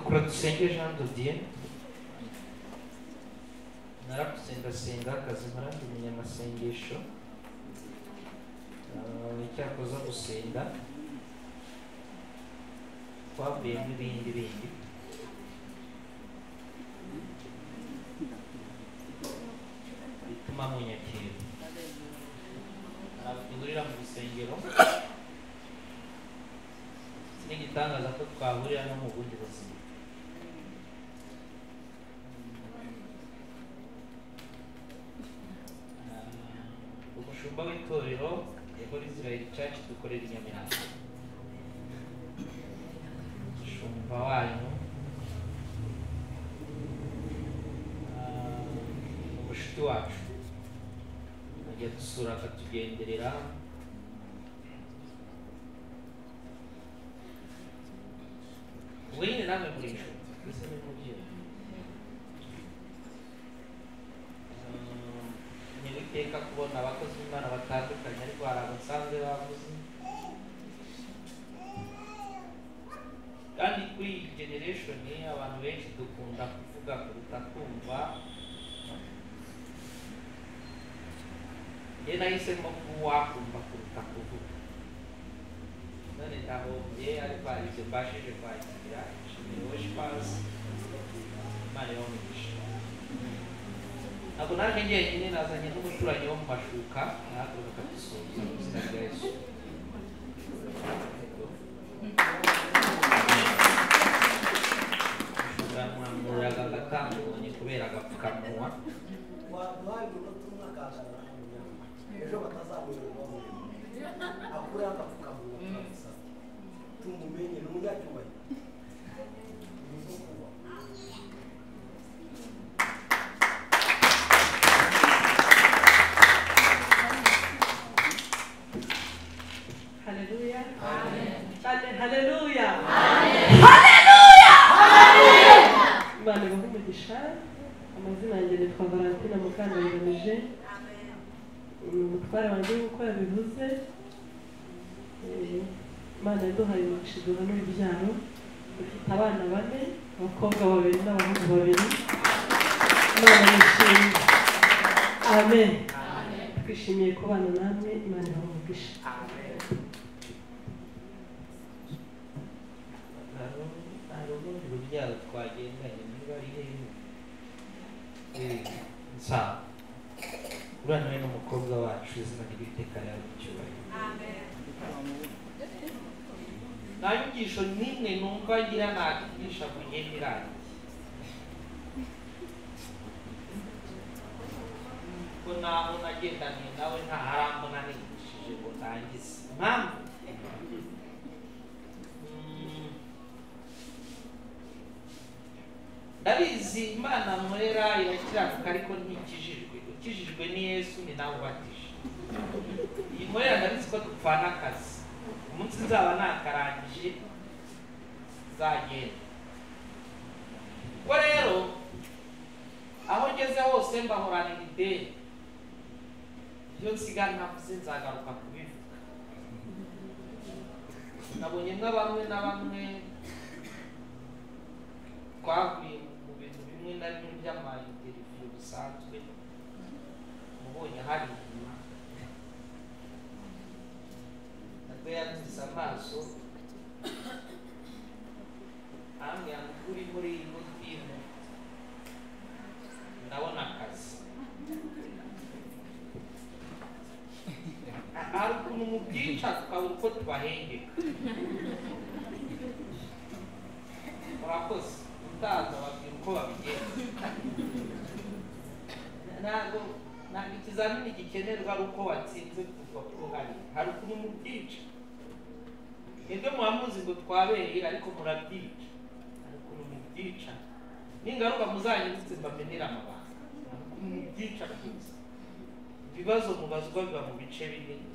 kura dusenge Jean Dedieu narakusenga akazi marandi umunyamasengesho icyakoza gusenga twavuyemo ibindi bituma munyakira nabwirira mu rusengero n'igitangaza ko twahurira no mu bundi buzima umushumba w'itorero muri Israel Church dukorera Inyamihanda umushumba wanyu umushuti wacu ajya dusura akatugenderera wenyine namwe muri ijoro mbese ni mubyeyi ntibiteka kubona abakozi b'Imana batandukanye ariko hari abasanzwe bavuze kandi kuri iyi generation abantu benshi dukunda kuvuga kuruta kumva njye nahisemo kuwakumva kuruta kuvuga none ndahombye ariko hari ibyo mbashije kwakira nshimiye Shipazi Imana yamugisha ntabwo naje njyenyine nazanye n'umuturanyi wo mu mashuka natwe bakadusuhuza mu izina rya Yesu mwamuraga agatambonye kubera agapfukamunwa waduhaye ubutumwa akazana ejo batazamurwa akure agapfukamunwa tumumenye ni umunyacyubahiro Haleluya. Amen. Haleluya. Amen. Haleluya. Amen. Imana ibahe amazina yanjye nitwa Valentina Mukandayiranije. Umutware wanjye nk'uko yabivuze Imana yaduhaye umugisha n'urubyaro dufite abana 4 abakobwa 2 n'abahungu 2 Imana yishimye. Amen. Twishimiye kubana namwe Imana ibahe umugisha. urubyaro twagendanye niba ari nsa urana we n'umukobwa wacu izina ry'Iteka ry'icyubahiro. nta nyigisho n'imwe numva ngira nakigisha ngo ngende irangiye ko naho nagendaniye nawe nta harambona nigishije ngo ndangize impamvu ndabizi Imana nkorera irakiranuka ariko ntikijijwe ukijijwe ni Yesu ni nawe ubatije iyi nkorera ndabizi ko dupfana akazi umunsi nzaba nakarangije zagenda ubwo rero aho ngeze hose mbahoranira ideni ibyo nsiga ntavuze nzagaruka kubivuga nabonye bamwe na bamwe twaguye mu bintu bimwe na bimwe by'amayinteriviyu bisanzwe mubonye hari inyuma nabwo yanzize amaso ambwira ngo uri muri iyi filime ndabona akazi hari ukuntu mu byica tukabura uko tubahengeka murakoze utaza babwira uko babigenza ntabwo ikizamini gikenerwa ari uko watsinze kuva ku ruhare hari ukuntu mu byica nibyo muba muzi ngo twabereye ariko murabyica hari ukuntu mu byica n'ingaruka muzanyibutse mbamenera amabanga hari ukuntu mu byica rwose ibibazo mubazwa biba mu bice binini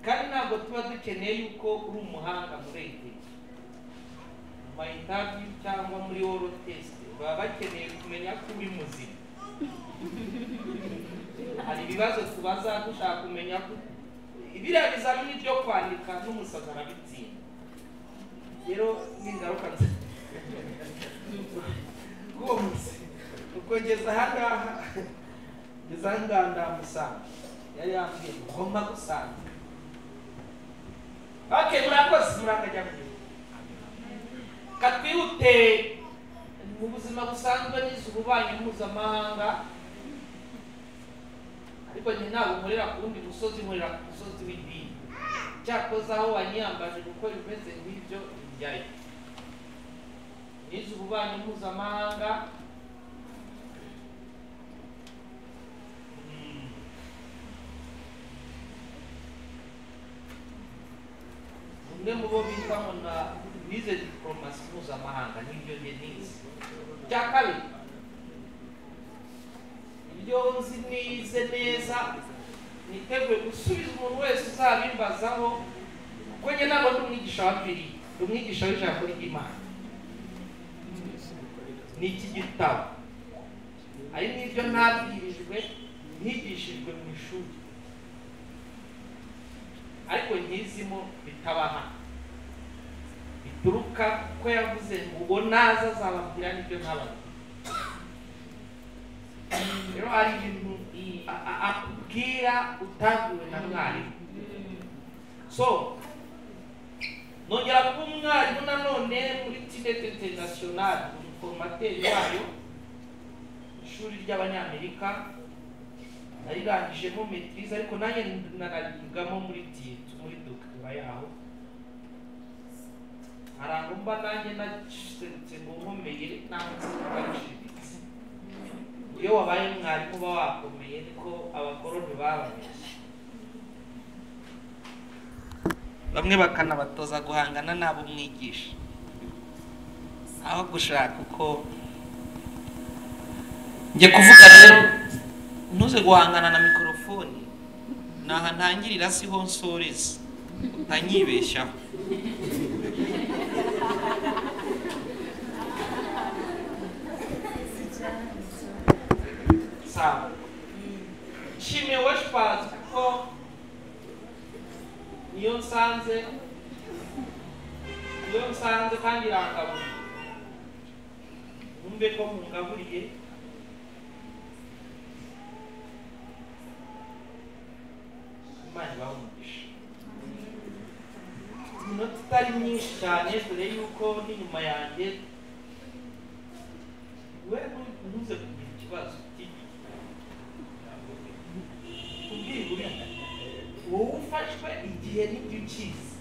kandi ntabwo tuba dukeneye yuko uri umuhanga muri iyi ma interview cyangwa muri oral test baba bakeneye kumenya ko uri muzima hari ibibazo tubaza dushaka kumenya ko ibiriya bizamini byo kwandika n'umusaza arabitsinda rero n'ingaruka rwose uko ngeze ahangaha ngeze ahangaha ndamusanga yari yambwiye ngomba gusanga murakoze murakajya kujya katwihute mu buzima busanzwe n'izi ububanyi mpuzamahanga ariko njye ntabwo nkorera ku wundi musozi, nkorera ku musozi w'idini. Cyakoze aho wanyiyambaje gukora ibimeze nk'ibyo njyayo. N'izi ububanyi mpuzamahanga umwe mu bo bitwa ngo na bize diplomasi mpuzamahanga n'ibyo njye nize. Cya kabiri ibyo nzi nize neza niteguye gusubiza umuntu wese uzabimbazaho, kuko njye ntabwo ndi umwigisha wa Bibiri, ndi umwigisha w'ijambo ry'Imana. Ni iki gitabo ari n'ibyo ntabwirijwe nigishijwe mu ishuri, ariko nkizimo bitabaha bituruka ko yavuze ngo ubwo naza azababwira n'ibyo ntababwira. Rero hari ibintu akubwira utabwiwe na mwarimu. So nongera kuba umwarimu nanone muri Tinete International, umuformateri wayo, ishuri ry'Abanyamerika. Narirangijemo maîtrise ariko nanjye nanarigamo muri TIET, muri doctora yaho. Harango mba nanjye naserutse ngo nkomeye ntabwo nzibashibitse. Iyo wabaye mwarimu uba wakomeye, niko abakoroni bababeshye. Bamwe bakanabatoza guhangana n'abo mwigisha aho gushaka uko njye kuvuga. Rero ntuze guhangana na mikorofoni, naha ntangirira siho nsoreza, utanyibeshyaho. Sawa, nshimiye washpazi kuko niyo nsanze kandi irangaburiye. Numve ko mungaburiye. Imana ibahumugisha. Iminota itari myinshi cyane, dore yuko n'inyuma yanjye we ntuze kugira ikibazo kubwira wowe ufashwe igihe n'ibyo ukizi.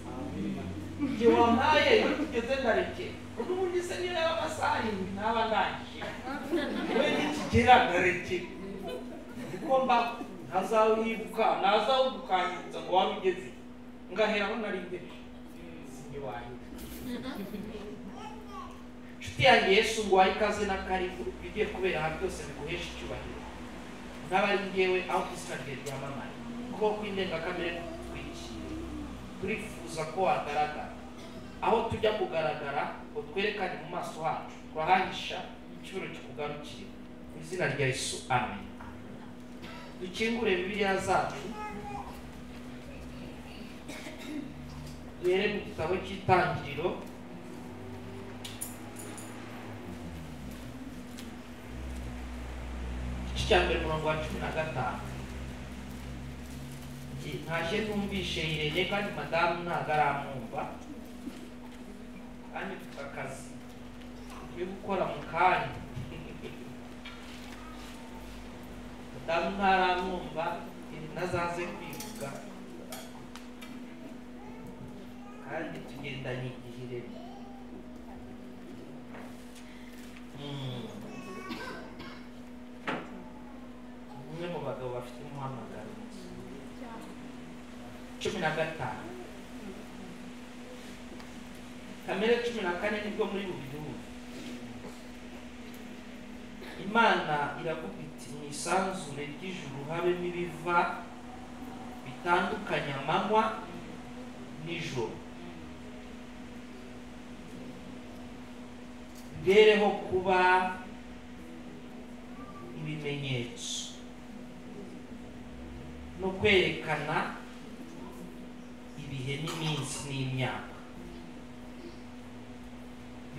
Igihe wampaye iyo tugeze ndareke ubundi se niyo yaba amasaha arindwi ntaba ndangije, we nikigera ndareke kuko mba ntazawuhibuka, ntazawudukanyiriza ngo waba ugeze ngaheraho nari imbere sinjye wahita. Nshuti yanjye Yesu ngo wahe ikaze na karibu, bigiye kubera aha byose biguhesha icyubahiro. N'abari njyewe aho izina rye ryamamaye, kuko kw'indengakamere kutwikira turifuza ko wagaragara. Aho tujya kugaragara ngo twerekane mu maso hacu, turahahisha icyubahiro kikugarukire. Mu izina rya Yesu, amen. Dukingure Bibiliya zacu duhere mu gitabo cy'Itangiriro igice cya mbere umurongo wa 15. Ntaje numvishe Irene kandi madamu ntabwo aramwumva, kandi mfite akazi turi gukora mu kanya. Madamu ntaramwumva, nazaze kwivuga kandi tugendanye igihe rero. Umwe mu bagabo bafite umuhamagaro 15. Kamere 14 nibwo muri bubiduhu. Imana iravuga iti mu isanzure ry'ijuru habemo ibiva bitandukanye amanywa n'ijoro, bibereho kuba ibimenyetso no kwerekana ibihe n'iminsi n'imyaka.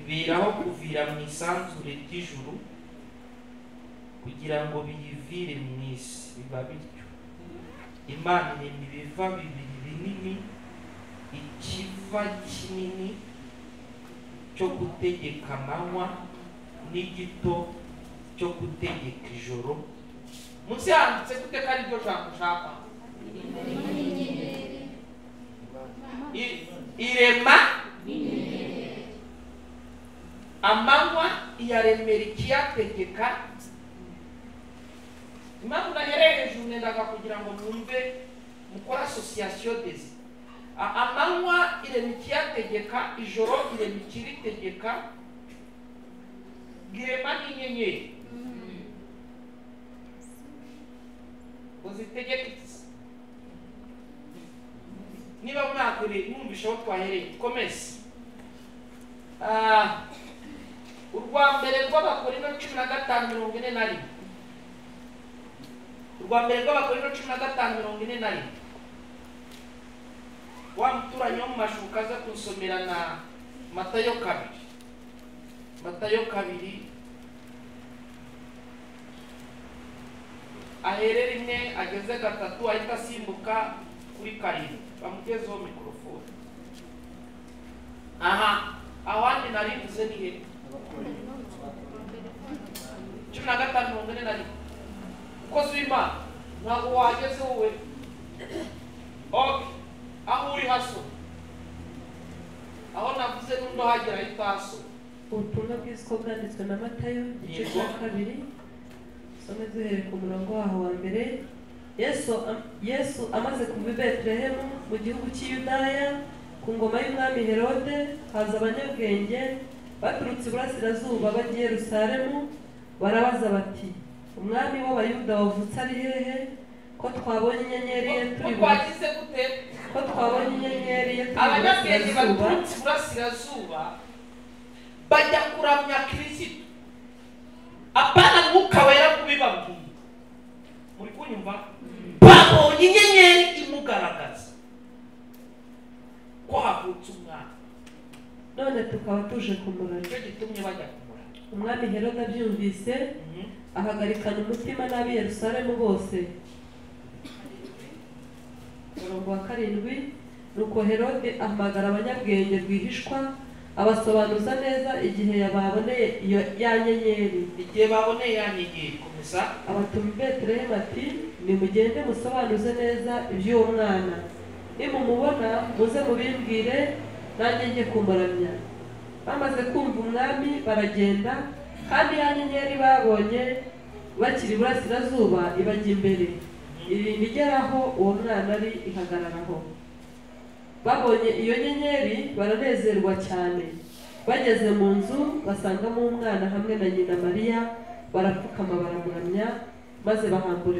biberaho kuvira mu isanzure ry'ijuru kugira ngo biyivire mu isi. Biba bityo. Imana irema ibiva bibiri binini, ikiva kinini cyo gutegeka amanywa n'igito cyo gutegeka ijoro. Munsi handitse gute ko ari byo jambo ushaka? Irema amanywa iyaremera ikiyategeka. Impamvu nahereye hejuru nendaga kugira ngo mwumve mukora association des amanywa irema ikiyategeka, ijoro irema ikiritegeka, girema n'inyenyeri uzitegeka iki? Niba mwakore mwumvisha aho twahereye komesi. Urwa mbere rw'Abakorinto 15:41. Urwa mbere rw'Abakorinto 15:41. Wa muturanyi wo mu mashuka aza kunsomera na Matayo 2. Matayo 2 aherera rimwe ageze gatatu ahita asimbuka kuri karindwi. Bamugezeho mikrofone. Aha, awandi narivuze ni he? 15:41. Uko zima ntabwo wageze wowe. Okay. Aho uri haso. Aho navuze n'undo hagera itaso. Ubutumwa bw'isiko bwanditswe na Matayo igice cya 2. Some duhere ku murongo waho wa mbere. Yesu amaze kuva i Betelehemu mu gihugu cy'Iyudaya ku ngoma y'umwami Herode, haza abanyabwenge baturutse iburasirazuba bajya i Yerusalemu, barabaza bati, umwami w'Abayuda wavutse ari hehe? Ko twabonye inyenyeri ye turi ko twabonye inyenyeri ye turi abanyabwenge baturutse iburasirazuba bajya kuramya Kristo. Apana Mwuka Wera kubibabwira. Muri kunyumva? Babonye inyenyeri imugaragaza ko havutse umwana. None tukaba tuje kumurana. Icyo gitumye bajya kumurana. Umwami Herode abyumvise, ahagarikana umutima n'ab'i Yerusalemu bose. Umurongo wa 7. Nuko Herode ahamagara abanyabwenge rwihishwa, abasobanuza neza igihe yababoneye ya nyenyeri. Igihe baboneye ya nyenyeri komeza abatuma i Betelehemu ati, nimugende musobanuze neza iby'uwo mwana, nimumubona muze mubimbwire nanjye njye kumuramya. Bamaze kumva umwami baragenda, kandi ya nyenyeri babonye bakiri iburasirazuba ibajya imbere, irinda igeraho uwo mwana ari ihagararaho. Babonye iyo nyenyeri baranezerwa cyane. Bageze mu nzu basangamo umwana hamwe na nyina Mariya, barapfukama baramuramya, maze bahambura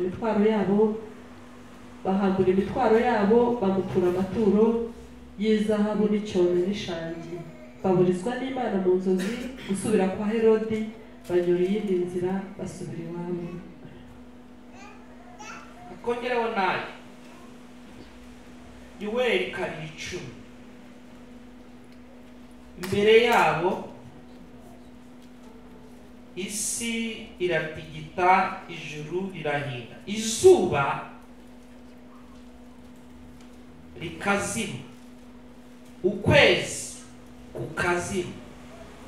imitwaro yabo bamutura amaturo y'izahabu n'icyome n'ishangi. Baburizwa n'Imana mu nzozi gusubira kwa Herodi, banyura iyindi nzira basubira iwabo. akongeraho nayo Yoweri 2:10. Mbere yabo isi iratigita, ijuru rirahinda, izuba rikazima, ukwezi kukazima,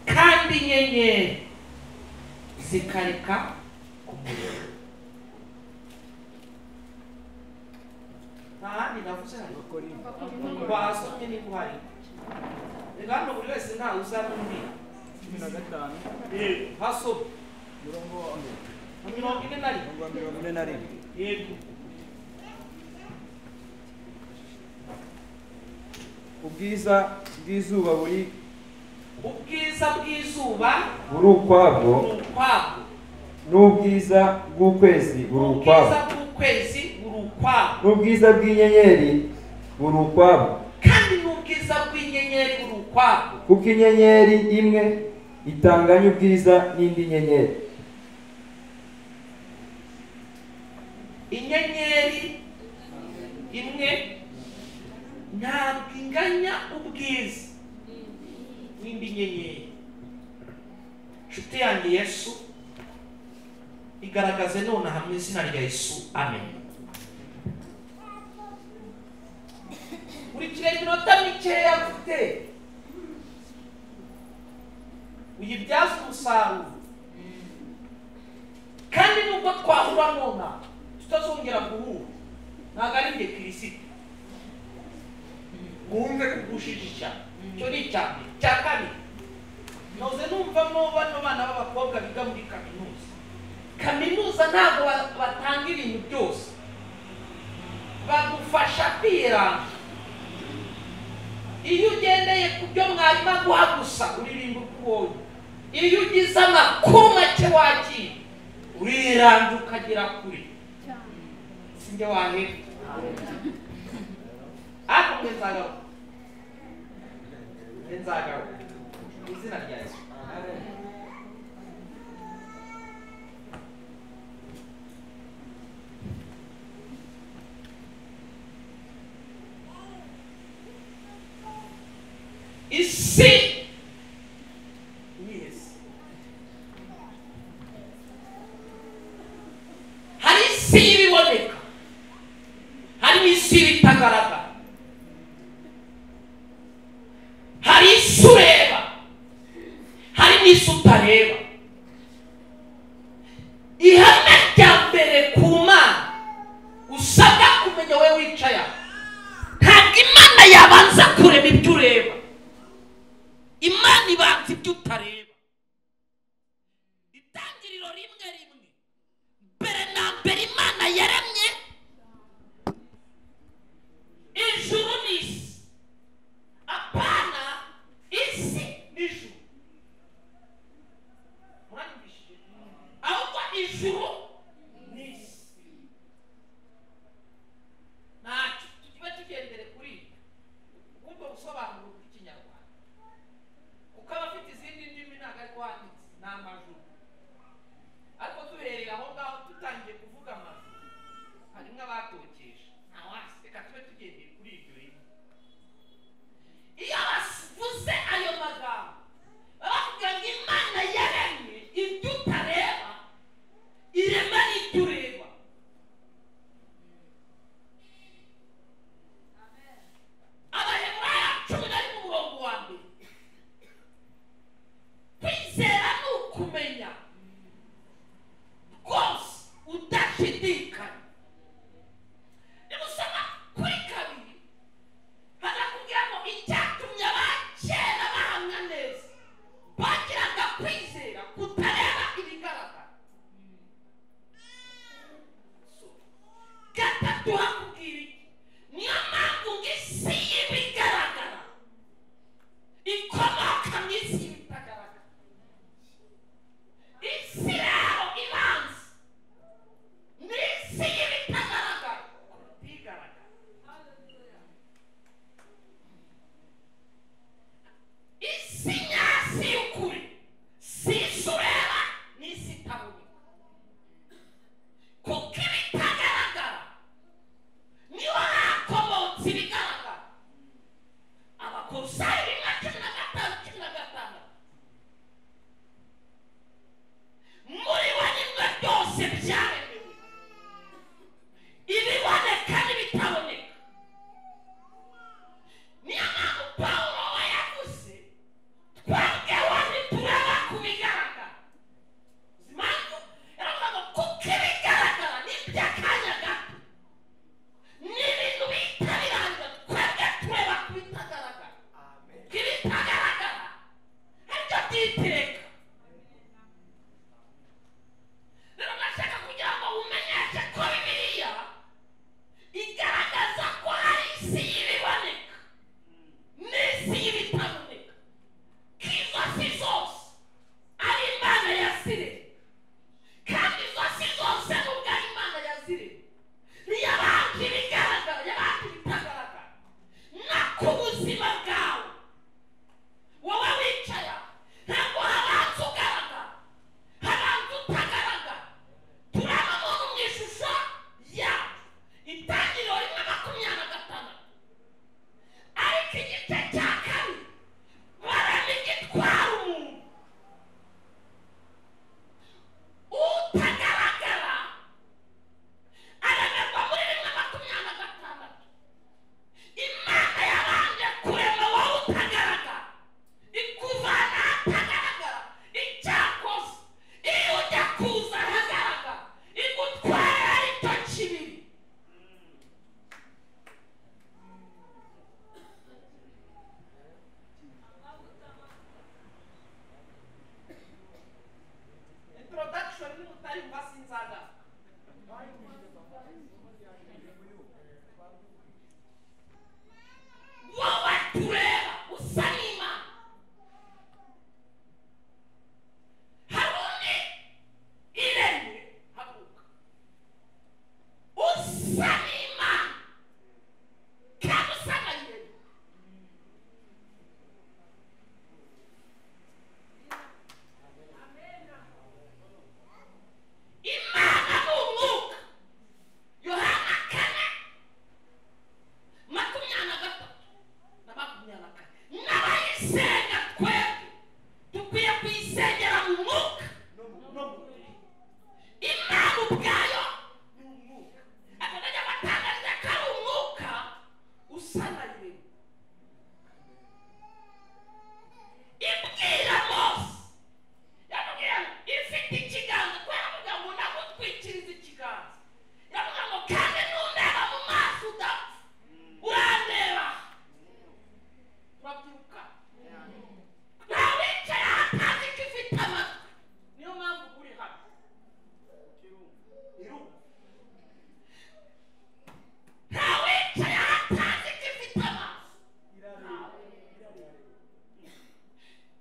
kandi inyenyeri zikareka kumurika. Nahandi navuze hano basomye ni guhari. Ngano buri wese nta uzamundi 15 haso mirongo ine na rimwe. Yego. Ubwiza bw'izuba buri ukwabwo, n'ubwiza bw'ukwezi buri ukwabwo, n'ubwiza bw'inyenyeri buri ukwabwo, kandi n'ubwiza bw'inyenyeri buri ukwabwo, kuko inyenyeri imwe itanganya ubwiza n'indi nyenyeri. Inyenyeri imwe ntabwo inganya ubwiza n'indi nyenyeri. nshuti yanjye Yesu igaragaze none hamwe izina rya Yesu, amen. Uri kirenge iminota mikeya ufite uyibyaza umusaruro, kandi nubwo twahura nona tutazongera guhura, ntabwo ari njye kirisito wumve kugushijisha. Icyo ni icya mbere. Icya kabiri, noze numvamo bano bana b'abakobwa biga muri kaminuza ntabwo batanga ibintu byose, bagufasha kwiranga. Iyo ugendeye ku byo mwarimu aguha gusa uririmba uko ubonye, iyo ugize amakuru make wakira uriranga ukagera kure. Sinjye wahera ariko nzagaruka izina rya Yesu. Isi hari isi y'ibiboneka, hari isi y'ibitagaragara, hari isi ureba, hari n'isi utareba. Ihame rya mbere ku Mana usabwa kumenya wowe wicaye, ntabwo Imana yabanza kureba ibyo ureba, Imana ibanza ibyo utareba. Itangiriro rimwe mbere na mbere Imana yaremye ijuru n'isi, apana isi n'ijuru. Muranyumvishije? Ahubwo ijuru n'isi. Ntacyo tuba tugendere kuri ubwo busobanuro bw'ikinyarwanda, kuko abafite izindi ndimi ntabwo ari wanditse, ni amajuru. Ariko tuhereye aho ngaho tutangiye kuvuga amajuru, harimo abatokeje ntawasi. Reka tube tugendeye kuri ibyo rimwe. Iyo bavuze ayo magambo bavuga ngo Imana yaremye ibyo utareba, irema n'ibyo ureba. Abayibyazaga 10:1. Kwizera ni ukumenya rwose udashidikanya. Nimusoma kuri kabiri harakubwira ngo icyatumye abakera bahamya neza bagiraga kwizera kutareba ibigaragara. Gatatu hakubwira iki? Niyo mpamvu ngo isi y'ibigaragara ikomoka mu isi y'ibitagaragara. Isi rero ibanza ni isi y'ibitagaragara igaragara. Isi nyasi y'ukuri si isi ureba n'isi itaboneka, kuko ibitagaragara niho hakomotse ibigaragara. Abakolosayi 1:15-16. Muri we nimwe byose byaremewe, ibiboneka n'ibitaboneka. Niyo mpamvu Pawulo we yavuze twebweho ntitureba ku bigaragara. Impamvu yaravuga ngo kuko ibigaragara ni iby'akanya gato, n'ibintu bihita birangira, twebwe tureba ku bitagaragara. Ibitagaragara aribyo byitereka. Rero ndashaka kugira ngo umenyeshe ko Bibiliya igaragaza ko hari isi y'ibiboneka n'isi y'ibitaboneka, ko izo si zose ari Imana yaziremye, kandi izo si zose nubwo ari Imana yaziremye, yabanje ibigaragara, yabanje ibitagaragara. Na ku buzima bwawe wowe wicaye ntabwo habanza ugaragara, habanza utagaragara. Turaba muntu mu ishusho yawe. Itangiriro 1:26. Ariko igice cya kabiri barema igitwara umuntu. ndayumva sinzaga wowe tureba usa n'Imana hari undi iremye haguruka usa n'Imana kandi usa na Yari Imana ni umwuka Yohana 4:23 na 24 n'abayisenga twebwe dukwiye kuyisengera mu mwuka Imana ubwayo ni umwuka ariko najya batangariza ko ari umwuka usa na Yari ibwira Mose yamubwira ifite ikiganza twaravuga ngo nagutwikiriza ikiganza yavuga ngo kandi nundeba mu maso udapfa urandeba turabyibuka ntawicaye ahatazi ko ifite amatwi niyo mpamvu uri hano irumva ntawicaye ahatazi ko ifite amaso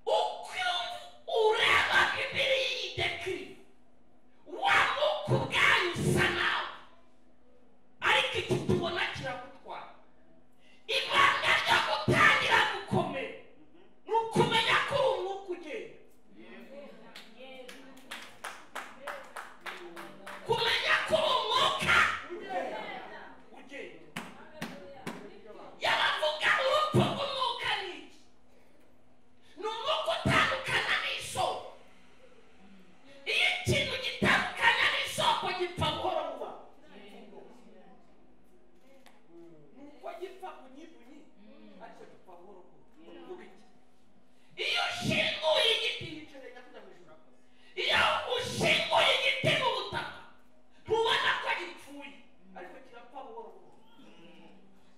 uko ureba Bibiliya y'idekiri wa mwuka ubwayo usa nawe ariko iki tubona kiragutwara ibanga ryo gutangira gukomera ni ukumenya ko uri umwuka ugenda kumenya ko uri umwuka ugenda yabavuga urupfu rw'umwuka ni iki ni umwuka utandukana n'isoko iyo ikintu gitandukana n'isoko gipfa buhoro buhoro nuko gipfa bunyibunyi ariko gipfa buhoro buhoro iyo ushinguye igiti yicaye nyakujya mu ijuru iyo ushinguye igiti mu butaka ntubona ko gipfuye ariko kirapfa buhoro buhoro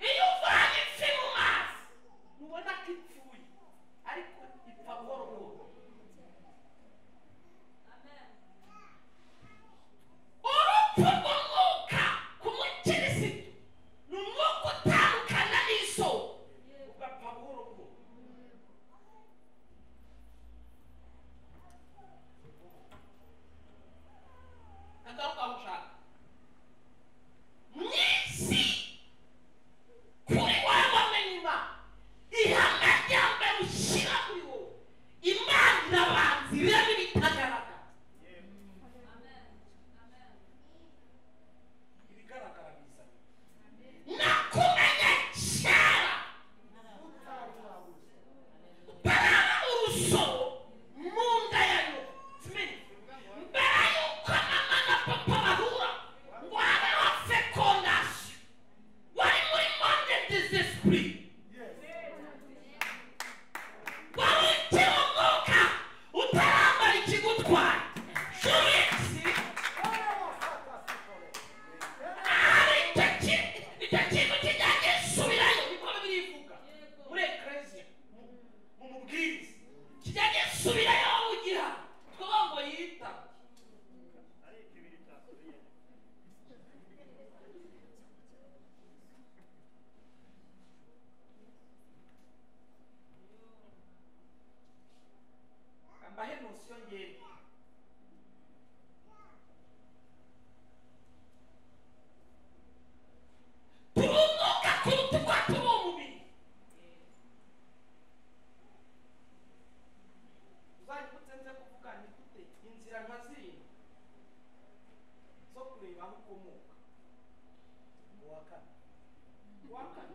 iyo uvanye ifi mu mazi ntubona ko ipfuye ariko ipfa buhoro buhoro urupfu rw'umwuka ku mukirisitu ni umwuka utandukana n'isoko ugapfa buhoro buhoro agaruka aho ushaka mu isi kuri wowe wamenye Imana ihame rya mbere ushyira kuri wowe Imana irabanza ireba ibitagaragara ibigaragara biza nakumenye kera utaraba urusoro mu nda yayo mbere yuko mama na papa bahura ngo habeho fecondation wari muri monde des esprits wari ukiri umwuka utarambara ikigutwaye jurisi hari icyo kintu kijya gisubirayo niko birivuga muri eklezia mu mubwiriza kijya gisubirayo aho ugiha twavuga ngo yitabye ambahe nosiyo ngende turumuka kuruta uko turi umubiri uzajya nze kuvuga ni gute inzira nka zirindwi zo kureba aho ukomoka uwa kane wakane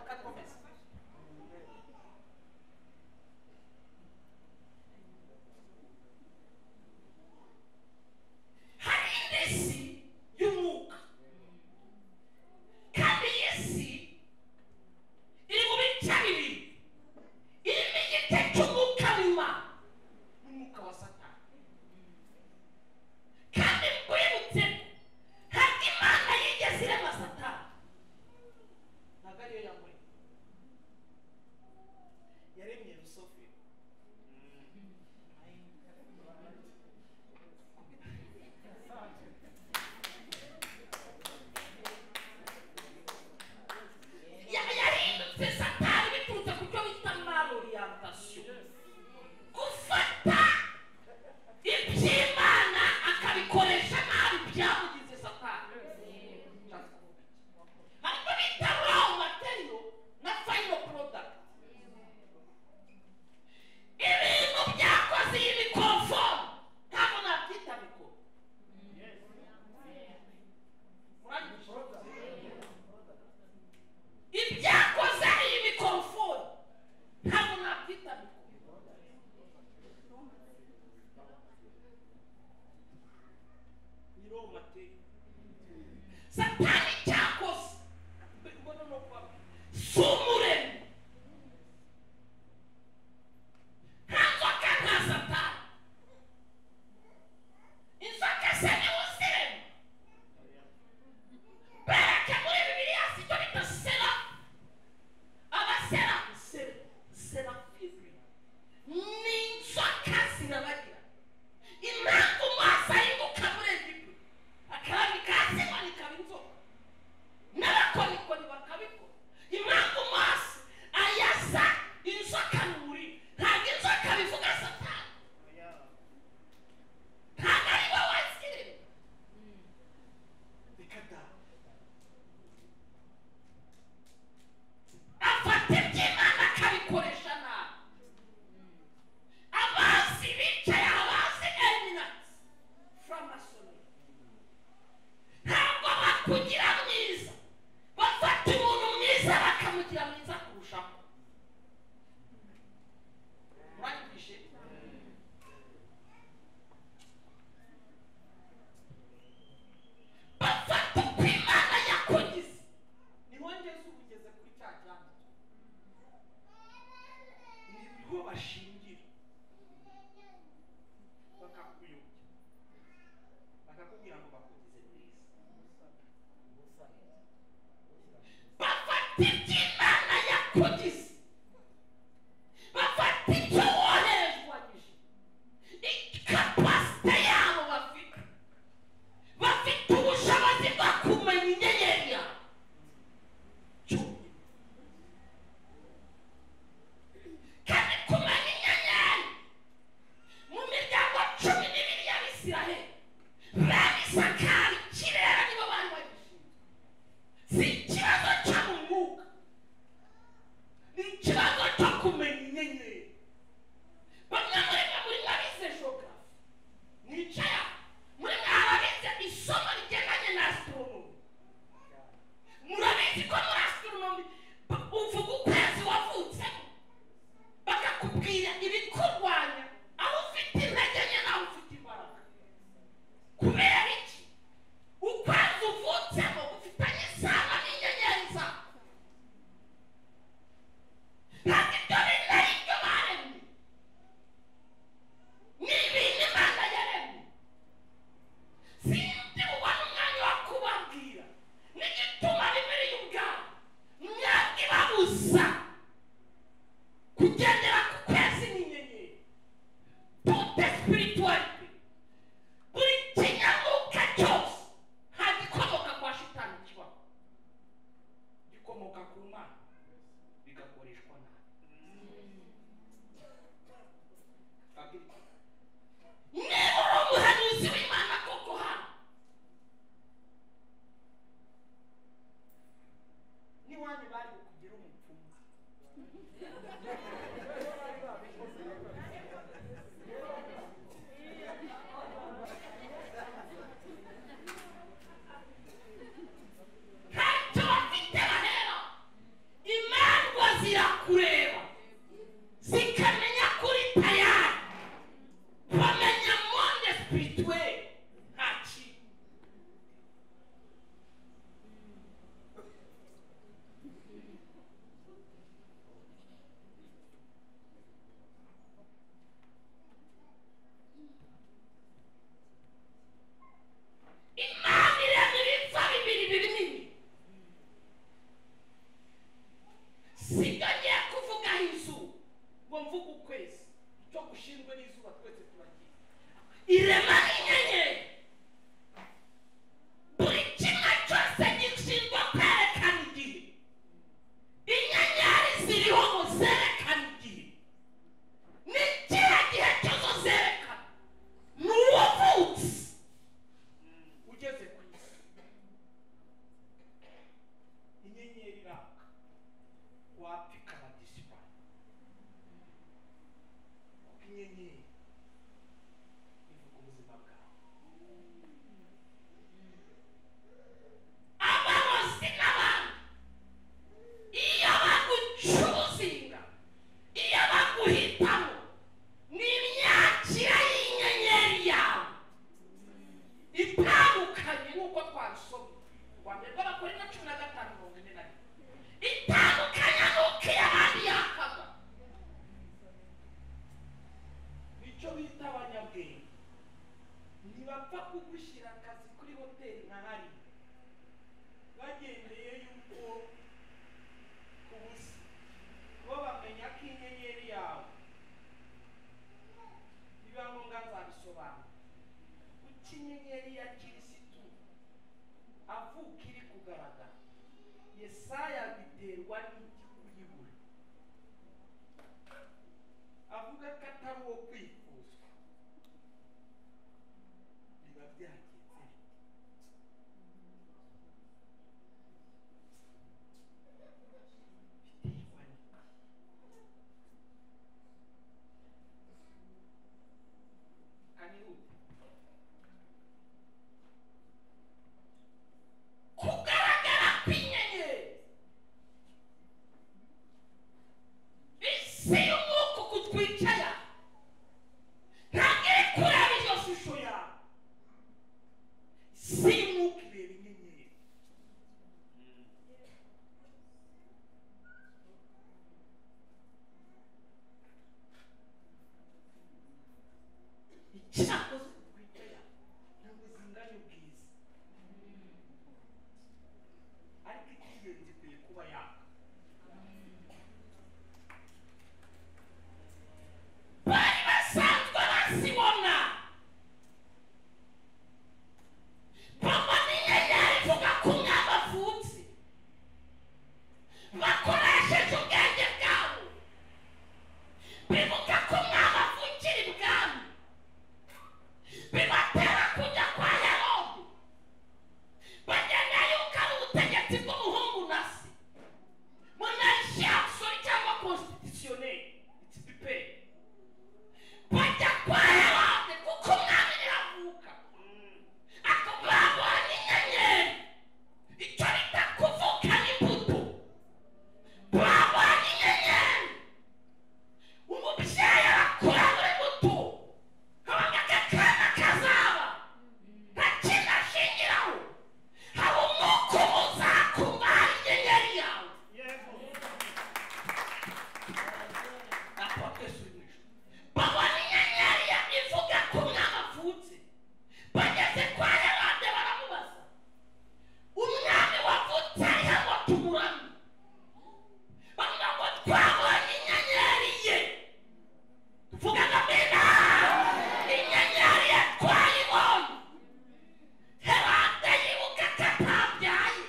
akakomeza hari isi y'umwuka kandi iyi si iri mu bice bibiri irimo igice cy'umwuka byamugize satani harimo bita raw material na final product. Ibintu byakoze iyi mikorofone ntabwo nabyita mikoro. Ibyakoze iyi mikorofone ntabwo nabyita mikoro. Satani cyakoze mbona no kwa sumuremyi ntanzoka nta satani. Inzoka se ni uziremye bereke muri Bibiliya sicyo bita serafi. Abaserafi serafizme ni inzoka zirabagira. Impamvu Mose ahinduka muri Egiputa akarambika hasi ngo nikaba inzoka n'abakonikoni bakabikora. Impamvu Mose ayasa inzoka n'umuri ntabwo inzoka bivuga satani, ntabwo ari we waziremye. Afata iby'Imana akabikoresha nabi. Abazi bicaye abazi eminence framasoni ntabwo bakugira mwiza, bafata umuntu mwiza bakamugira mwiza kurushaho. Muranyumvishe? Bafata uko Imana yakugize. Niho ngeze ubugeze kuri cya cyangwa niho bashingira bakakuyobya bakakubwira ngo bakugize mwiza. Bafata iby'Imana yakugize, bafata icyo woherejwanyije, ikapasite yabo bafite ubushobozi bwo kumenya inyenyeri yawe. Kandi kumenya inyenyeri mu miryango 12 y'Abisiraheli babisakara ikirere nibo bari babishinzwe. Si ikibazo cyo mu mwuka, wapfa ikaba disipa kuko inyenyeri ivuga ubuzima bwawe. abarozi n'abandi iyo bagucuzinga, iyo baguhitamo, ni imyakira y'inyenyeri yawe itandukanye n'uko twabisomye wa mbere rw'Abakorinto 15:41, itandukanye n'uko iy'abandi yakaga. nicyo bita abanyabwenge, ntibapfa kugushyira akazi kuri hoteli nka hariya bagendeye yuko ku busa, bo bamenya ko inyenyeri yawe biba ngombwa nzabisobanura. kuki inyenyeri ya kirisitu avuka iri kugaragara? Yesaya biterwa n'iki kuyibura? avuga ko atari uwo kwifuzwa. biba byagenze biterwa n'iki? kanihute kugaragara kw'inyenyeri, isi y'umwuka kutwicara ntabwo iri kureba iyo shusho yawe. si y'umwuka ireba inyenyeri. icyakoze kutwicara ntabwo zinganya ubwiza, ariko icy'ingenzi ikwiye kuba yaka. bari basanzwe bazibona, babona inyenyeri ivuga ku mwami avutse, bakoresheje ubwenge bwabo bibuka ko umwami avukira ibwami, bibatera kujya kwa Herode bagenda yuko ari ubutegetsi bw'umuhungu na se, monarchie absolue cyangwa constitutionnelle, itipiperi bajya kwa Herode kuko umwami niravuka, akabwira ngo ni inyenyeri, icyo bita kuvuka n'imbuto, babonye inyenyeri, umubyeyi arakura muri muto, habona akana kazaba nta kintu ashingiraho, hari umwuka uzakumva hari inyenyeri yawe. apotre surimisho babona inyenyeri ivuga ko umwami avutse, bageze kwa Herode baramubaza, umwami wavutse ariho ngo tumuramye, bavuga ngo twabonye inyenyeri ye, tuvuga ngo mbena inyenyeri ye twayibonye. Herode yibuka ko atabyaye,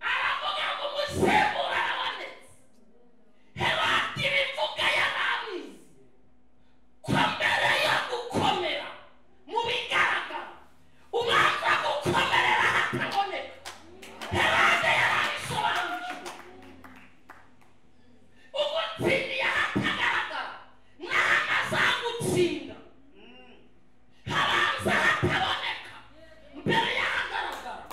aravuga ngo umusemburo arabonetse. Herode ibivuga yarabizi ko mbere yo gukomera mu bigaragara ubanza gukomerera hataboneka. Herode yarabisobanukiwe, ugutsindiye hatagaragara n'ahantu azagutsinda habanza hataboneka mbere y'ahagaragara,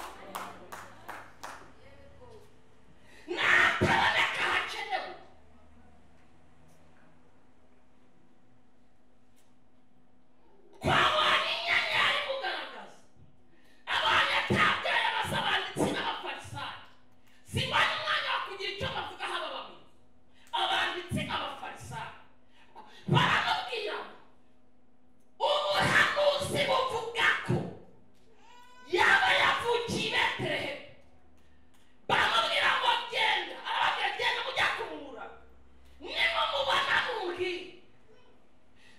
n'ahataboneka hakenewe. twabonye inyenyeri kugaragaza abanye atabyaye basa abanditsi n'abafarisayo. simbonye umwanya wo kugira icyo bavuga haba babiri, abanditsi n'abafarisayo baramubwira ubuhanuzi buvuga ko yaba yavukiye i Betelehemu. baramubwira ngo genda, arababwira genda mujya kumura, nimumubona mumbwire.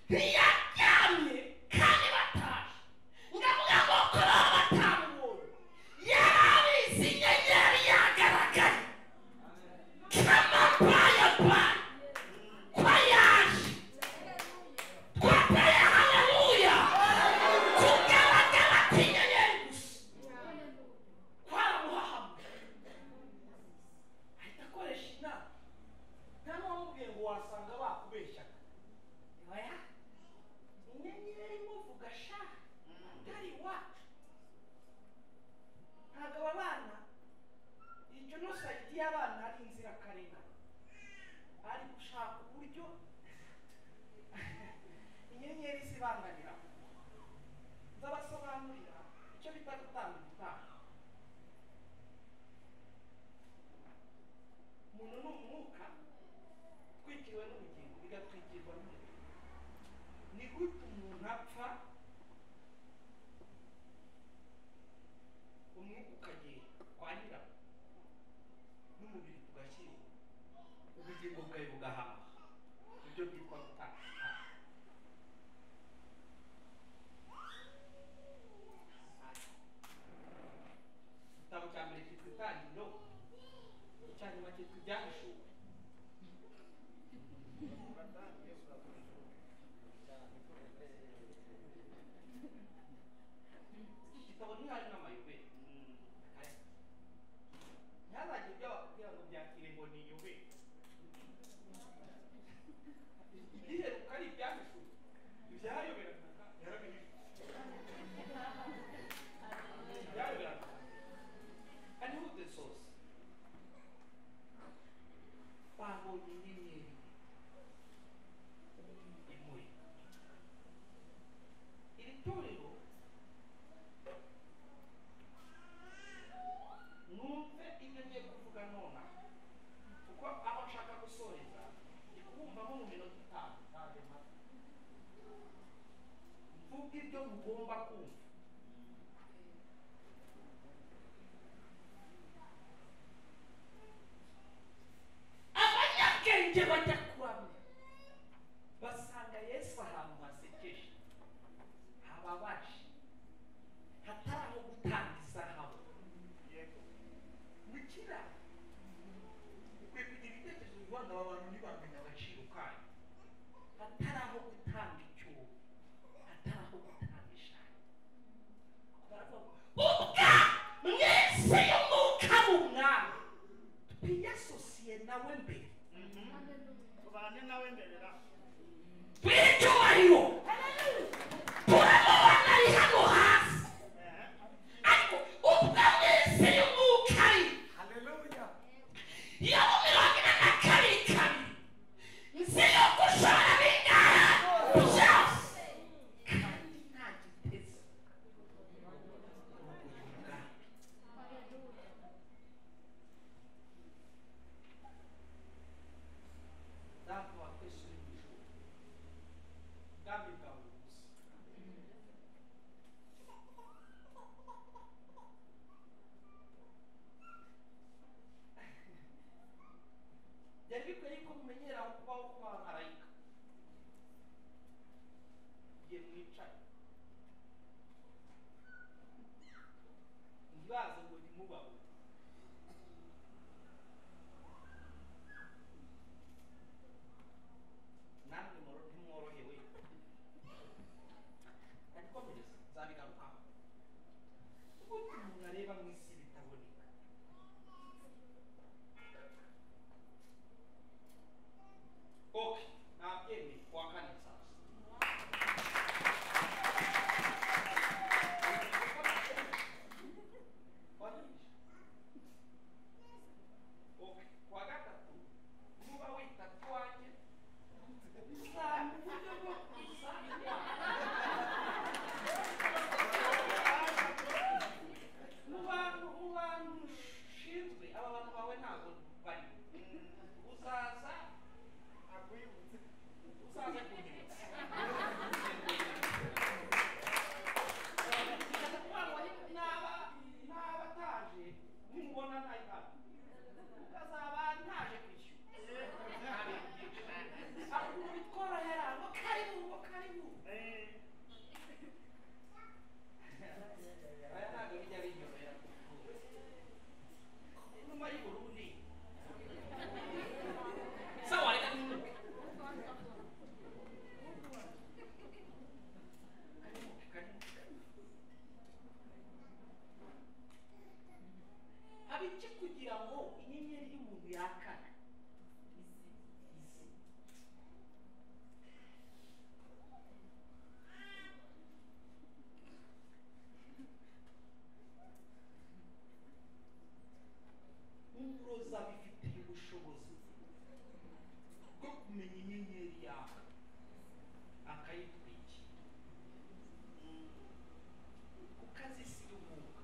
ntiyaryamye kandi bataje, ngavuga ngo kora batamubonye, bitwikiriwe n'ubugingo bigatwikirwa n'umubiri. Ni gute umuntu apfa umwuka ukagenda kwa nyirawo n'umubiri tugashyira ubugingo bwawe bugahama? Ibyo byitwa gutanga. Igitabo cya mbere cyitwa Itangiriro, icya nyuma cyitwa Ibyahishuwe. Igitabo ntihari n'amayobera. Ntihazagire ibyo bakubwira ngo byakire ngo ni iyobera. Igiheruka ari Ibyahishuwe, ibyayoberanaga yarabihishwe. Ibyayoberanaga hariho desosi. Babonye inyenyeri imurika. Iri torero numve ibyo ngiye kuvuga nona, kuko aho nshaka gusoreza ndi kubumvamo mu minota 5 kandi mato. Mvuga ibyo mugomba kumva. Abanyabwenge bajya kuramya basanga Yesu ahantu hasekeje, hababaje, hatari aho gutanga izahabu. Wikira ukwiye kugira ibitekerezo bivuga ngo aba bantu ntibamenye agaciro kayo. Hatari aho gutanga icyuho, hatari aho gutanga ishati. Baravuga ubwa mwese y'umwuka w'umwami twiyasosiye nawe mbere, tubane nawe mbere ra tw'icyubahiro turamubona ari hano hasi, ariko ubwa mwese y'umwuka ari haleluya iyo mu 42 nzi yuko ushobora bingana byose kandi nta giteze. Data wa twese uri mu ijuru, ubwami bwawe busa. Byari bikwiye yuko mumenyera aho kubaho kw'abamarayika. Igihe mwicaye ntibaze ngo ntimubaho. Namwe ntimworohewe, ariko mbese nzabigarukaho. Ubundi umuntu areba mu isi bitaboneka. Okay, nabyemeye kuwa kane sasa. Okay, kuwa gatatu nuba witatu wanjye uburyo bwo kuza mu bantu ushinzwe. Aba bantu bawe ntabwo bari. Uzaza akwibutse uzaza kunyibutsa. N'abataje nimubona ntayo hano ukazaba ntaje kwishyura. Ariko bitworohera ngo karibu ngo karibu. Aya ntabwo bijya binyorohera. Inuma y'Uburundi sawa, reka twimuke. Haba iki kugira ngo inyenyeri y'umuntu yakane? Isi. Umuroza bifitiye ubushobozi bwo kumenya inyenyeri yawe akayitwikira, kuko azisiga umwuka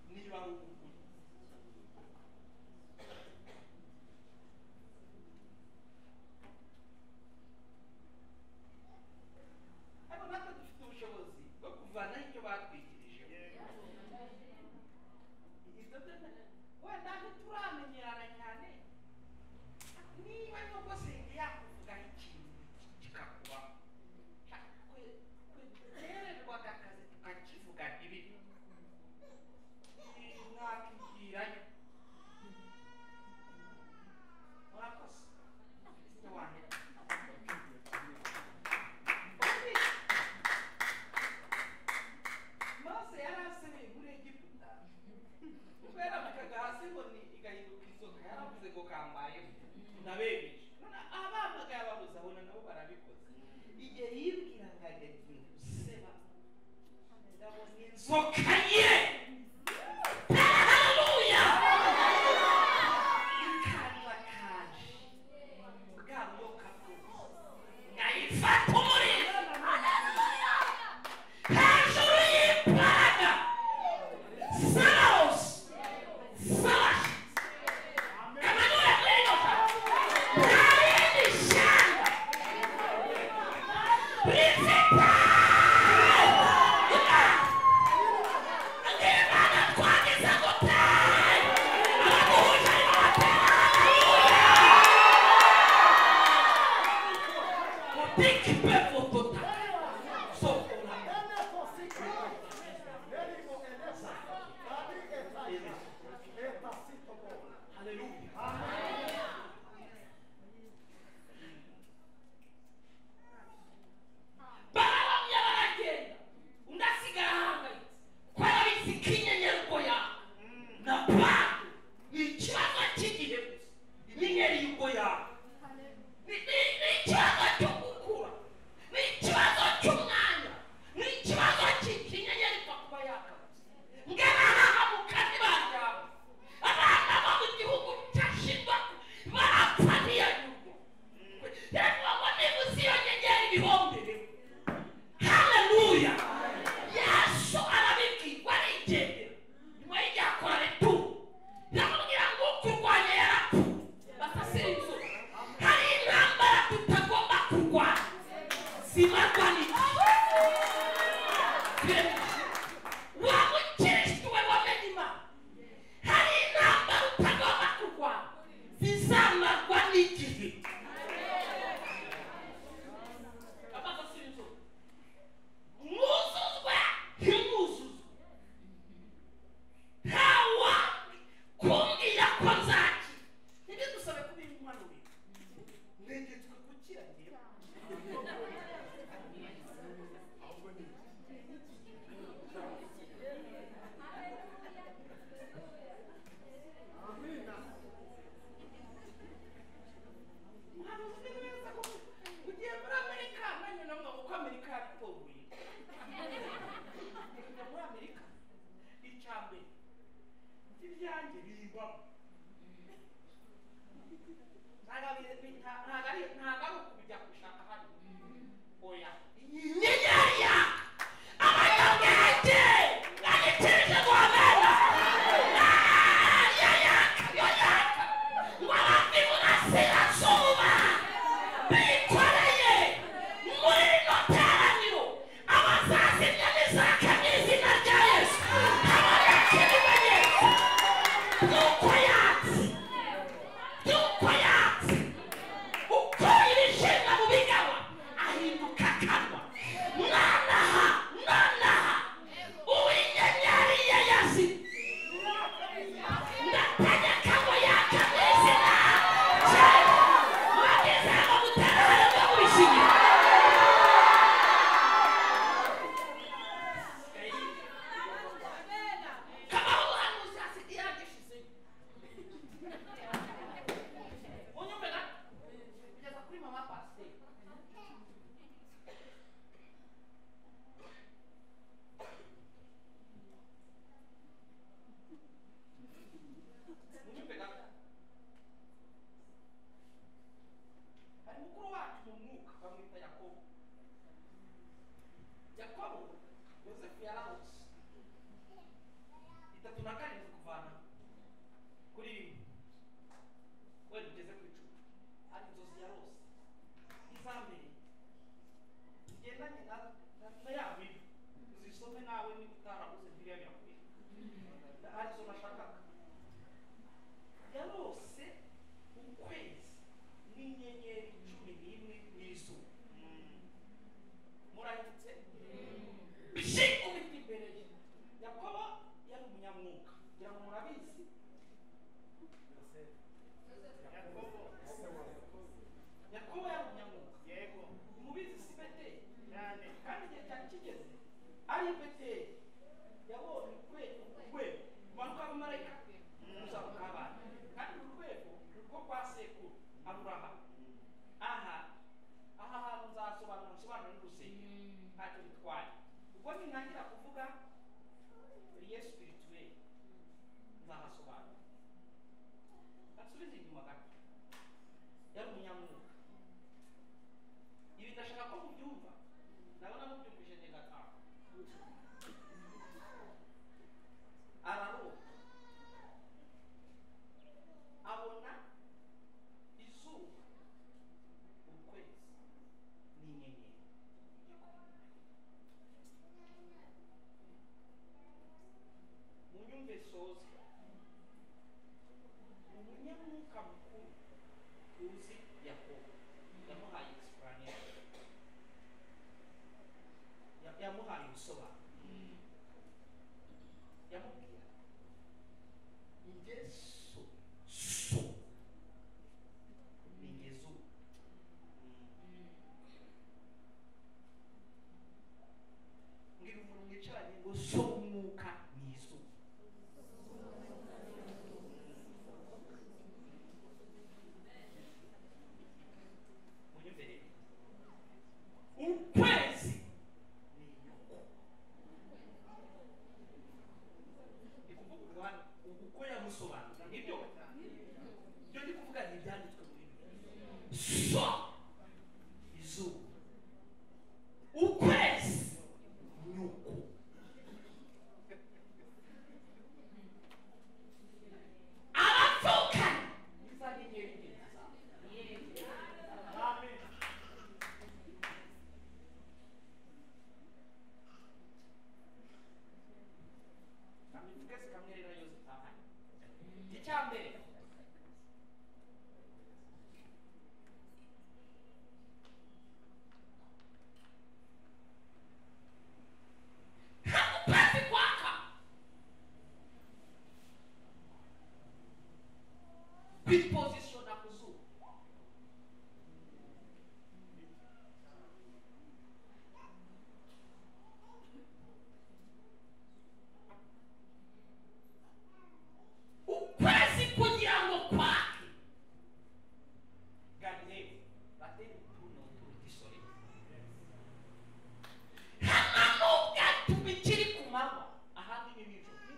niba ari ukuri. wenda ntituramenyerana cyane niba nubwo senge yakuvugaho ikintu kikakubaho kwererwaga akazi tukakivuga ntibibi mwakibwirayo murakoze icyo wahera mose yari asebeye muri egiputa kubera bikaga hasi ngo ni igahinduka inzoka yaravuze ngo kambayeho nabemeje none abambaga yababuze abona nabo barabikoze igihe yibwiraga agiye guseba ndabona inzoka ye haleluya ikanwa kanje bwa bwoka bwose ngayifata umuriro hejuru y'imbaraga zaos zash kamanura kwinota ntarindi shyamba rifite Imana twagize gute abaduhuje mutiki pepo tota sokora haleluya barabamya baragenda undi asigara ahangayitse ko yabitse inyenyeri ubwo yawe na pande ni ikibazo cy'igihe gusa inyenyeri y'ubwo yawe ni ikibazo cyo gukura ni ikibazo cy'umwanya ni ikibazo cy'inyenyeri ipfa kuba yakabutse ngarahahamuka ntibajyawe abana bo mu gihugu cyashyirwa barapfa ntiyanyurwa rero ngo nibuze iyo nyenyeri ibihombereho haleluya yesu arabibwirwa arigendera nyuma y'igihe akora returu biramubwira ngo kurwanya yarapfuye basasira inzoka hari intambara tutagomba kurwanya zimarwa n'iki waba ukirishwe we wamenye imana hari intambara utagomba kurwanya zizamarwa n'igihe abasasira inzoka mwuzuzwe ntimwuzuzwe ntawa kumbwira ko nzaki ntibidusabe kubimpanurira negetswe gukira ngewe muhanuzi neza ko ugiye muri amerika nanjye namwe uko amerika yabitobuye kujya muri amerika icya mbere ibyanjye bibamo ntabwo ari ukujya gushaka hano oya inyenyeri yaka abanyabwenge nandikirije guhamera yoyaka ngo abandi burasirazuba bikoreye muri rino teraniro abazazimya n'izaka n'izina rya yesu haboneka ibimenyetso by'uko yatse uko ibishinga mu bigawa ahinduka akanwa nonaha uw'inyenyeri ye yazimye ndategeka ngo yaka n'izina ryayo mwageze ngo mutera harimo mubishinyira kabaho ubuhanuzi hasigaye yagishizeho unyumvira kugeza kuri mama pasiteri unyumvira hari mukuru wacu mu mwuka bamwita yakobo yosefu yararose 37 kuvana kuri rimwe wenda ugeze ku 10 ari inzozi yarose izambere zigendanye na yawe uzisome nawe niba utarabuze biriya birakuye arizo nashakaga yarose ukwezi n'inyenyeri 11 n'izuba. Murahitse bishinga ibiti imbere ye. Yakobo yari umunyamwuka, kugira ngo murabizi. Yakobo yari umunyamwuka, Yego. mubizi si Beteli Cyane. kandi igihe cyari kigeze ari Beteli yabonye urwego umanuka abamarayika uzamuka abantu kandi uru rwego rwo kwa sekuru Aburahamu. Aha hantu nzasobanura n'urusengero ntacyo bitwaye. Ubwo nintangira kuvuga liye spirituel nzahasobanura. Asubize inyuma gato, yari umunyamwuka. Ibi ndashaka ko mubyumva, ndabona mubyumvise neza cyane. Ararota abona izuba, ukwezi n'inyenyeri. Munyumve soza, umunyamwuka mukuru tuzi Yakobo yamuhaye explanation, yamuhaye ubusobanuro. Yamubwira ingeso ni ingezo. Ngira umuntu mwicaranye ngo so umwuka ni izuba. Munyumvire ukwezi ni inyoko. Ikuvuga uko yamusobanura nibyo ndi kuvuga ni ibyanditswe muri Bibiliya. So izuba, ukwezi nyoko. Abavukana niza nyenyeri nziza. Amen. Kamwe kamwe rero yose tahanye. Icyambere hakupasi kwaka kwipositiona kuzuba. Ukwezi kugira ngo kwake ganyewe bateri tuno turutisore hama nubwo tubikiri ku manywa ahandi ni nijoro.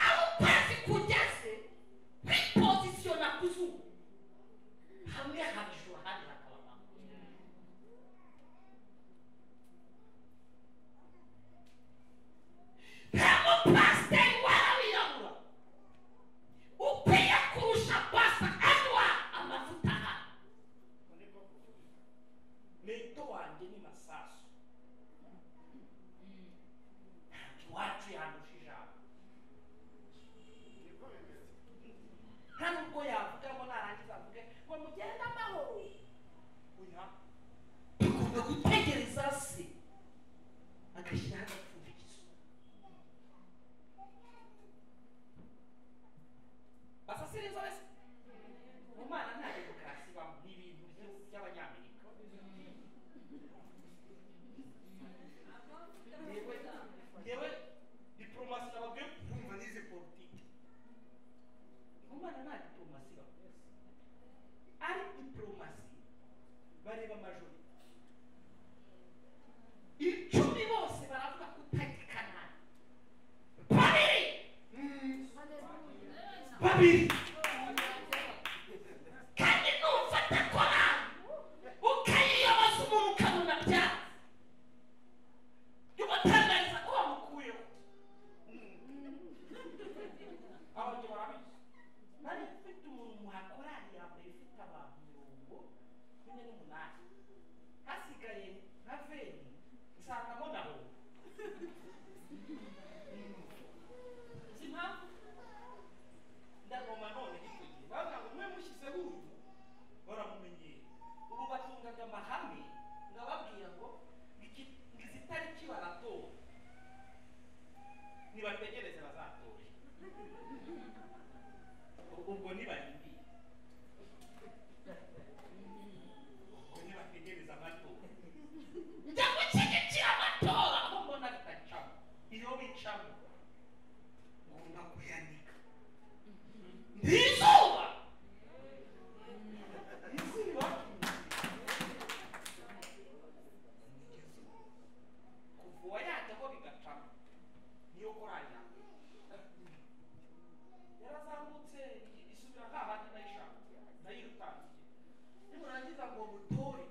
Aho ukwezi kugeze kwipositiona ku zuba, hamwe hari ijoro ahandi hakaba amanywa. Ntabwo pasiteri warabirabura ukwiye kurusha pasta Edouard amavuta hano. Meto wanjye ni masasu, iwacu yandusha ijambo. Nta nubwo yavuga ngo narangiza avuge ngo mugende amahoro. Oya, tugomba gutegereza se agashyiraho agapfundikizo. Basasiriza wese mu Mana nta demokarasi ibamo, ni ibintu by'Abanyamerika. Yewe diplomasi nababwiye kumva n'izi politiki. Mu Mana nta diplomasi ibamo, ari diplomasi bareba amajoro 10 bose baravuga kutagikana babiri kandi nufata korani ukayiyoboza umuntu ukabona byawe y'ubatangariza ko wamukuyeho. Abandi barabizi nari mfite umuntu muhakorani yambaye ifite abantu 48 hasigaye nka veni nsangamo naho iyo bicamo ngomba kuyanika ntizuba izuba kuva yajyaho bigacamo niyo koranya yarazamutse isubira nk'abandi nayishaka nayirutangiye nimurangiza ngo mutore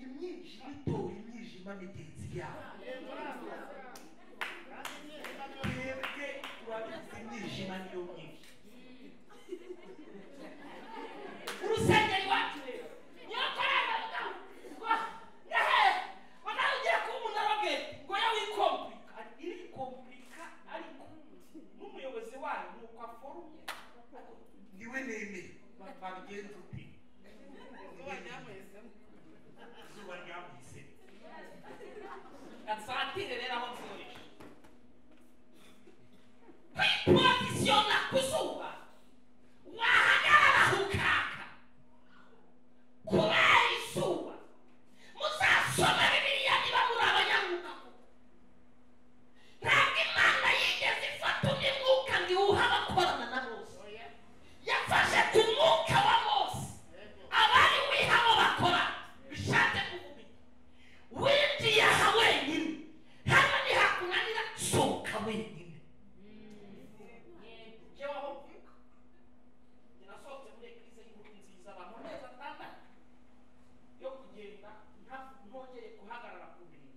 imyijima itora imyijima migenzi yawe twebwe turabizi imyijima niyo myinshi urusengero iwacu rero niyo korana ngo nawe ugiye kuba umunarogeti ngo yawe ikomplika irikomplika ariko n'umuyobozi wayo ni uko aforumye niwe nemeye babigenza uti izuba ryamuhisemo gatsatire rero aho nsoresha kwipozisiyona ku zuba wahagarara ukaka kubera izuba muzasoma bibiliya niba muri abanyamuka ntabwo imana yigeze ifata undi mwuka ngo iwuhe abakorana na bose yafashe ku mwuka wa bose abari wihamo bakora bishatse kuvuga winjiye aha wenyine hano ntihakunanira sohoka wenyine jewe aho mvuka nasohotse muri ekirize y'inkuru nziza abantu mezi atandatu yo kugenda ntongeye guhagarara ku mirimo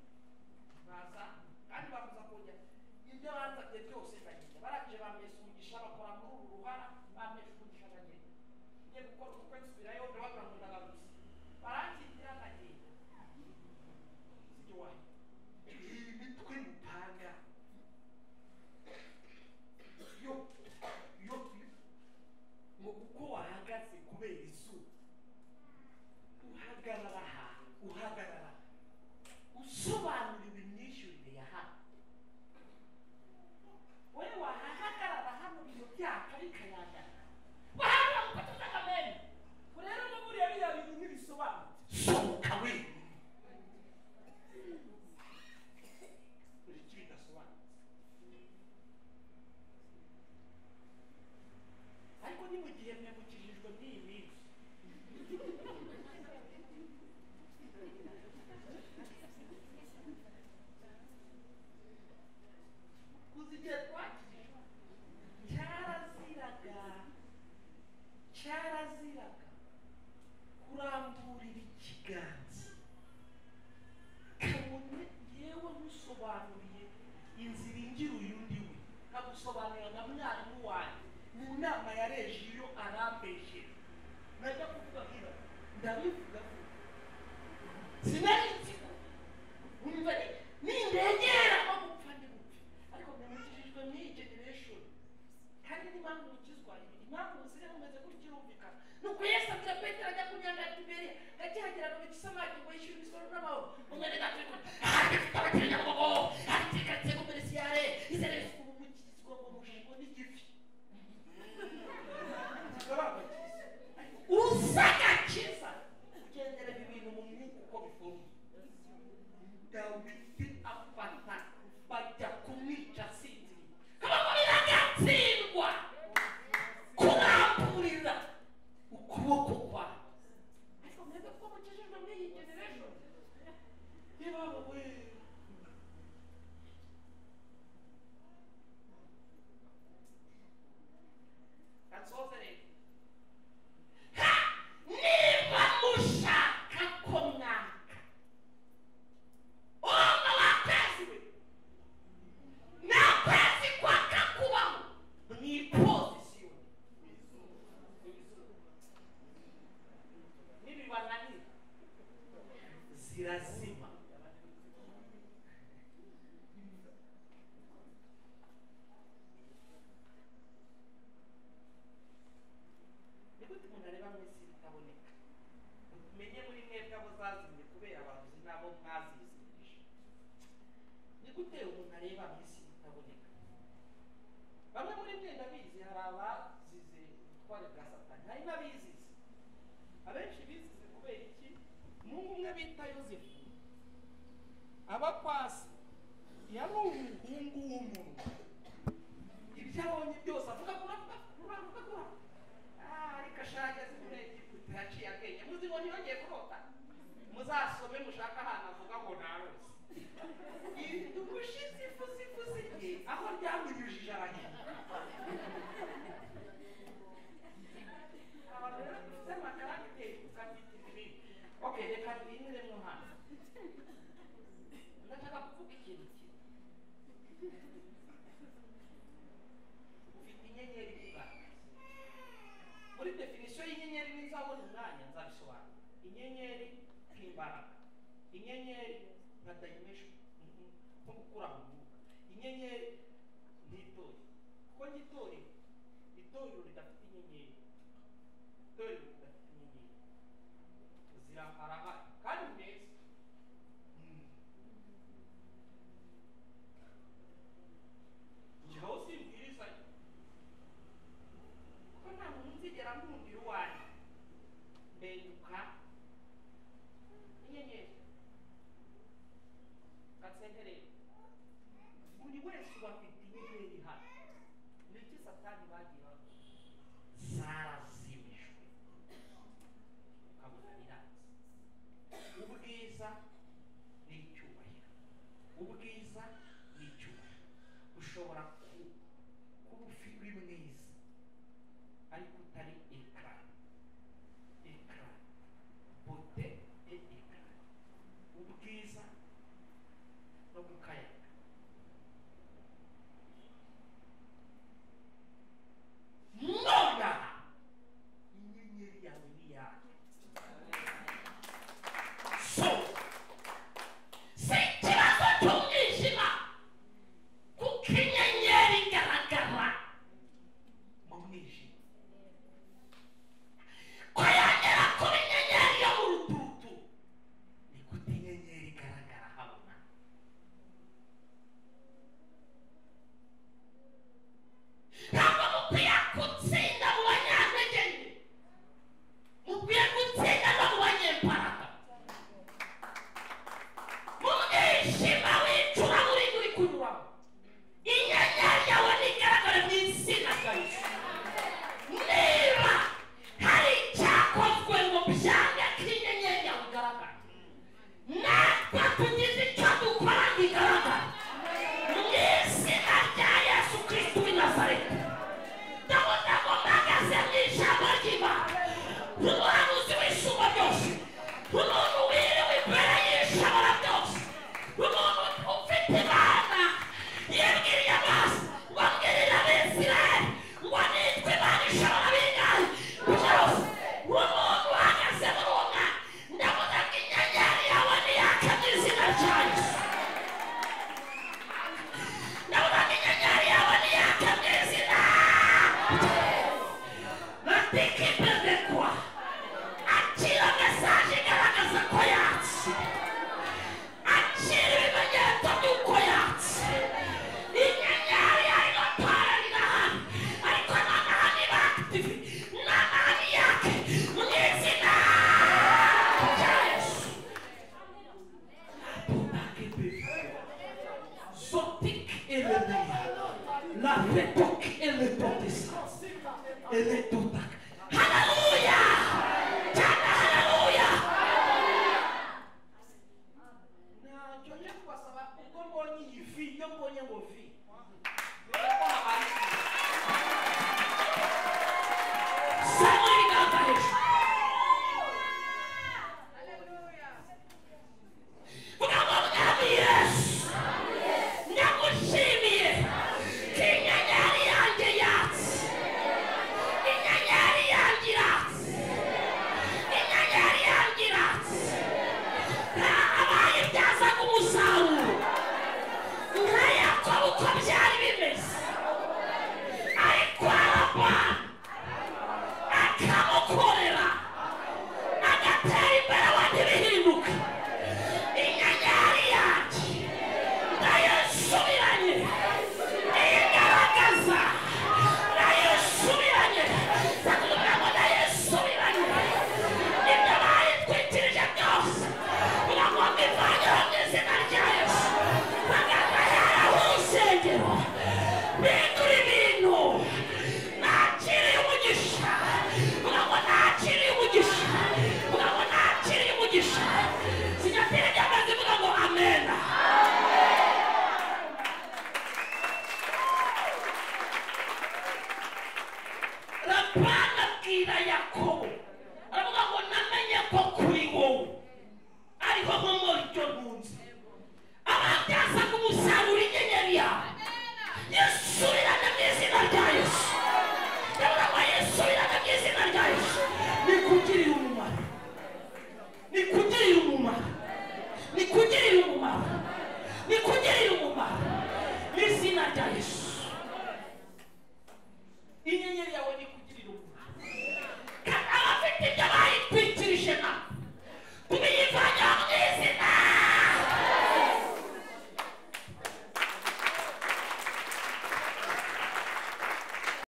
baza kandi babuza kongera ibyo bansabye byose ndagenda barangije bamesa umugisha bakora muri uru ruhara bamesha umugisha ndagenda ngiye gukora ubukwe nsubirayo ndababwira ngo ndagarutse barangira ndagenda sibyo wayo iyi mitwe mupanga yo ngo kuko wahagaze kubera izuba uhagarara aha uhagarara usobanuriwe imyishyurire ya hano wowe wahahagarara hano ibintu byaka bikayangana wahagarara mu kato k'akamene rero no buriya biriya bintu ntibisobanutse sohoka wenyine buri kintu kidasobanutse ariko ni mu gihe mwemukijijwe n'iyi minsi kuzi igihe twakijijwe cyaraziraga kuramburira ikiganza kabone yewe musobanuriye inzira ingira uyundi we nkagusobanurira na mwarimu wanjye mu nama yareje iyo arambeshyera najya kuvuga ngira ndabivuga sinari nziko umva nindegera no gupfa ndi gupfa ariko mwemukijijwe n'iyi generation kandi n'impamvu mukizwa impamvu musigaye mumeze gutya irumvikana nuko yesu abwira petero ajya kunyanga ya tiberiya gakihagera ngo bigisamaki ngo yishyure imisoro n'amahoro umwene gatatu ahagifite abakiriya ngo atikatse ngo meresiyare izerere ubu mukizwa ngo mujigo n'igifi uzagakiza ugendera ibintu mu mwuka uko bifunze dawidi afata bajya kumwica asinziriye kabako biragatsindwa kuramburira ukuboko kwawe ariko mwebwe ko mukijijwe n'iyi generation yebaba we gasoze rero niba mushaka ko mwaka umva wakwezi we nta kwezi kwaka kubaho ni pozisiyo nibibananira zirazima nigute umuntu areba mu isi itaboneka umenye muri mwebwe abo zazimye kubera abavuzi n'abo mwazizimije nigute umuntu areba mu isi itaboneka bamwe muri mwe ndabizi hari abazize ubutware bwa satani hari n'abizize abenshi bizize kubera iki umuhungu umwe bita yosefu aba kwasi yari umuhungu w'umwe itorero ridafite inyenyeri, itorero ridafite inyenyeri arahari kandi meza. Njyewe simbwirizayo kuko nta muntu nzigera nkundira uwanjye. Mbenguka inyenyeri gatsendereye, buri wese uba afite inyenyeri hano. Ni iki satani bagira zarazimijwe ukabona biranze. Ubwiza ni icyubahiro, ubwiza ni icyubahiro. Ushobora kuba uri mwiza ariko utari ekara, bote ekara, ubwiza no gukayaga. Nona inyenyeri yawe ni yawe. So si ikibazo cy'umwijima, kuko inyenyeri igaragara mu mwijima. Ko yagera kuba inyenyeri yo mu rututu, ni gute inyenyeri igaragara habona? Ntabwo mukwiye gutsinda mu banyantege nke, mukwiye gutsinda no mu banyembaraga. Mu mwijima wicura uri kunyuramo, inyenyeri yawe ntigaragare mu izina rya Yesu. Niba hari icyakozwe ngo byange ko inyenyeri yawe igaragara, natwe tugize icyo dukora ngo igaragare mu izina rya Yesu Kristo w'i Nazareti. Ndabona ngo mpagaze mu ijambo ry'Imana, umuhanuzi w'Isumba byose, umuntu wiriwe imbere y'Ishobora byose, umuntu ufite Imana yabwiriye amaso ngo abwirire Abisirayeli ngo nitwe Imana ishobora bingahe byose. Umuntu uhagaze muri uwo mwanya, ndabona ngo inyenyeri yawe niyaka mu izina rya Yesu. Ndabona ngo inyenyeri yawe niyaka mu izina natikipendekwa. Akira mesaje igaragaza ko yatse, akira ibimenyetso by'uko yatse. Inyenyeri yarimo pararira hano, ariko nonaha niba active, nonaha niyake mu izina rya Yesu. Zotik elemeya, la fetok eletotisa, eletotak. Haleluya! Cyane haleluya! Ntacyo njye kubasaba kuko mbonye iyi vi, iyo mbonye ngo vi saba ibiganza hejuru. Vuga ngo mwami Yesu, ndagushimiye ko inyenyeri yanjye yatse, inyenyeri yanjye iratse, inyenyeri yanjye iratse. Abayibyazaga umusaruro nka Yakobo uko byari bimeze, ariko arapana akamukorera agatera imbere abandi bihinduka. Inyenyeri yanjye ndayisubiranye, igaragaza ndayisubiranye, ndakuvuga ngo ndayisubiranye. Ibyo bayitwikirije byose kugira ngo mbivanyeho mu izina rya Yesu. Bagaragara urusengero, bindura ibintu. Nakiriye umugisha, kugira ngo nakiriye umugisha, kugira ngo nakiriye umugisha. Sinyatire ry'amazi kugira ngo amena. Rabana abwira Yakobo, aravuga ngo namenye ko kuri wowe ariho nkomora icyo ntunze. Ababyazaga umusaruro inyenyeri yawe, yisubirane mu izina rya Yesu. Ndavuga ngo yisubirane mu izina rya Yesu. Nikugirire umumaro, nikugirire umumaro, nikugirire umumaro, nikugirire umumaro mu izina rya Yesu.